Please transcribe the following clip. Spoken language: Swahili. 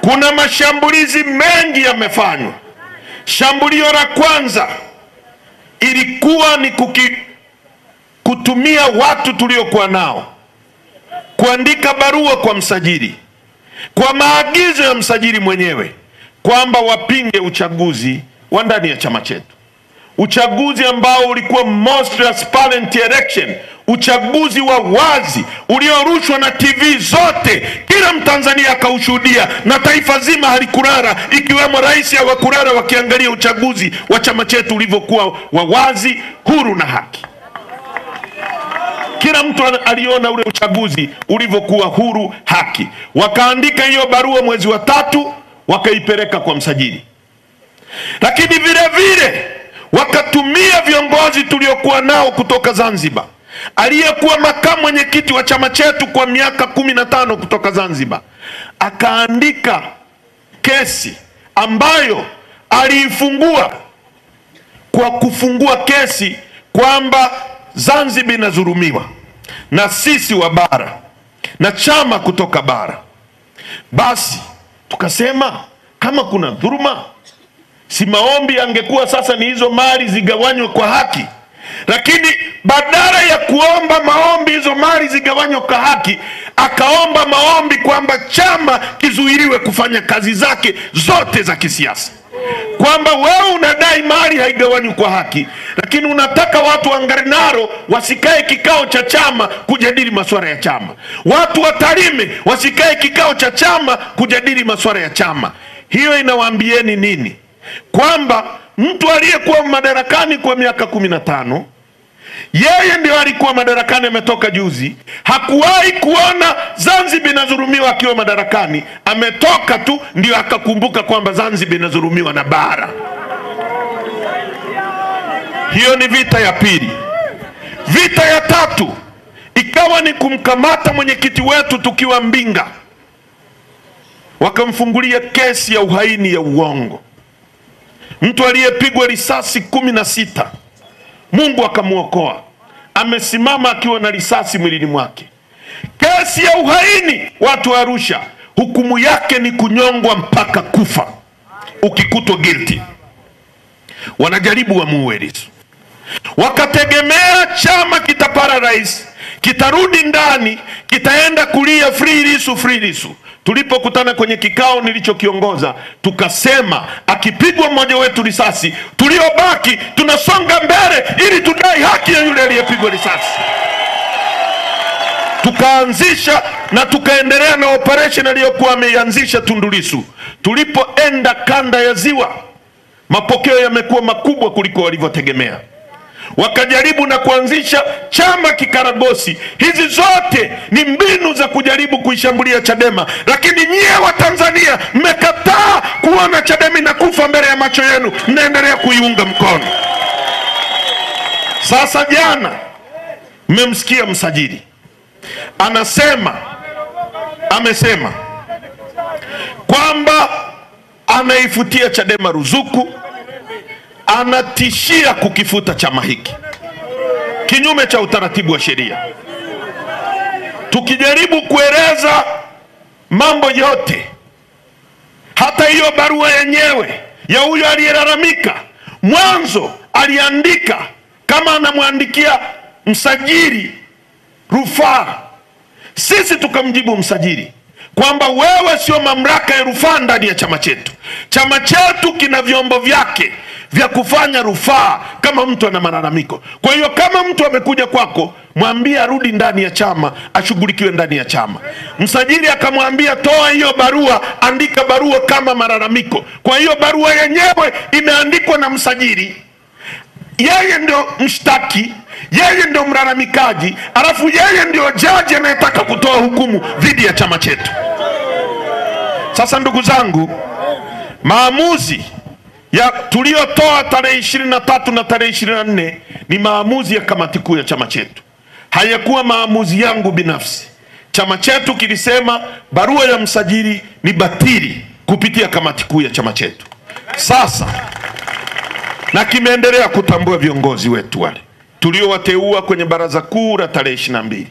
Kuna mashambulizi mengi yamefanywa. Shambulio la kwanza ilikuwa ni kutumia watu tuliokuwa nao kuandika barua kwa msajili kwa maagizo ya msajili mwenyewe kwamba wapinge uchaguzi wa ndani ya chama chetu, uchaguzi ambao ulikuwa most transparent election, uchaguzi wa wazi uliorushwa na TV zote, kila Mtanzania akaushuhudia na taifa zima halikulala, ikiwemo rais hawakulala wakiangalia uchaguzi wa chama chetu ulivyokuwa wa wazi, huru na haki. Kila mtu aliona ule uchaguzi ulivyokuwa huru, haki. Wakaandika hiyo barua mwezi wa 3, wakaipeleka kwa msajili. Lakini vile vile wakatumia viongozi tuliokuwa nao kutoka Zanzibar. Aliyekuwa makamu mwenyekiti wa chama chetu kwa miaka 15 kutoka Zanzibar akaandika kesi ambayo aliifungua kwa kufungua kesi kwamba Zanzibar inadhulumiwa na sisi wa bara na chama kutoka bara. Basi tukasema kama kuna dhuluma, si maombi angekuwa sasa ni hizo mali zigawanywe kwa haki. Lakini badala ya kuomba maombi hizo mali zigawanywe kwa haki, akaomba maombi kwamba chama kizuiliwe kufanya kazi zake zote za kisiasa. Kwamba wewe unadai mali haigawanywi kwa haki, lakini unataka watu wa Ngarenaro wasikae kikao cha chama kujadili masuala ya chama. Watu wa Tarime wasikae kikao cha chama kujadili masuala ya chama. Hiyo inawaambieni nini? Kwamba mtu aliyekuwa madarakani kwa miaka 15, yeye ndio alikuwa madarakani, ametoka juzi, hakuwahi kuona Zanzibar inadhulumiwa akiwa madarakani. Ametoka tu ndio akakumbuka kwamba Zanzibar inadhulumiwa na bara. Hiyo ni vita ya pili. Vita ya tatu ikawa ni kumkamata mwenyekiti wetu tukiwa Mbinga. Wakamfungulia kesi ya uhaini ya uongo. Mtu aliyepigwa risasi 16, Mungu akamuokoa, amesimama akiwa na risasi mwilini mwake. Kesi ya uhaini, watu wa Arusha, hukumu yake ni kunyongwa mpaka kufa ukikutwa guilty. Wanajaribu wamuue Lissu. Wakategemea chama kitapara rais, kitarudi ndani, kitaenda kulia free Lissu, free Lissu. Tulipokutana kwenye kikao nilichokiongoza, tukasema akipigwa mmoja wetu risasi, tuliobaki tunasonga mbele ili tudai haki ya yule aliyepigwa risasi. Tukaanzisha na tukaendelea na operation aliyokuwa ameianzisha Tundu Lissu. Tulipoenda kanda ya Ziwa, mapokeo yamekuwa makubwa kuliko walivyotegemea. Wakajaribu na kuanzisha chama kikaragosi. Hizi zote ni mbinu za kujaribu kuishambulia Chadema, lakini nyie wa Tanzania mmekataa kuona Chadema inakufa mbele ya macho yenu, mnaendelea kuiunga mkono. Sasa jana mmemsikia msajili amesema kwamba anaifutia Chadema ruzuku, anatishia kukifuta chama hiki kinyume cha utaratibu wa sheria. Tukijaribu kueleza mambo yote, hata hiyo barua yenyewe ya huyo aliyelalamika, mwanzo aliandika kama anamwandikia msajili rufaa. Sisi tukamjibu msajili kwamba wewe sio mamlaka ya rufaa ndani ya chama chetu. Chama chetu kina vyombo vyake vya kufanya rufaa kama mtu ana malalamiko. Kwa hiyo kama mtu amekuja kwako, mwambie arudi ndani ya chama, ashughulikiwe ndani ya chama. Msajili akamwambia toa hiyo barua, andika barua kama malalamiko. Kwa hiyo barua yenyewe imeandikwa na msajili, yeye ndio mshtaki, yeye ndio mlalamikaji, alafu yeye ndio jaji anayetaka kutoa hukumu dhidi ya chama chetu. Sasa ndugu zangu, maamuzi ya tuliotoa tarehe 23 na tarehe 24 ni maamuzi ya kamati kuu ya chama chetu. Hayakuwa maamuzi yangu binafsi. Chama chetu kilisema barua ya msajili ni batili kupitia kamati kuu ya chama chetu. Sasa na kimeendelea kutambua viongozi wetu wale tuliowateua kwenye baraza kuu la tarehe 22.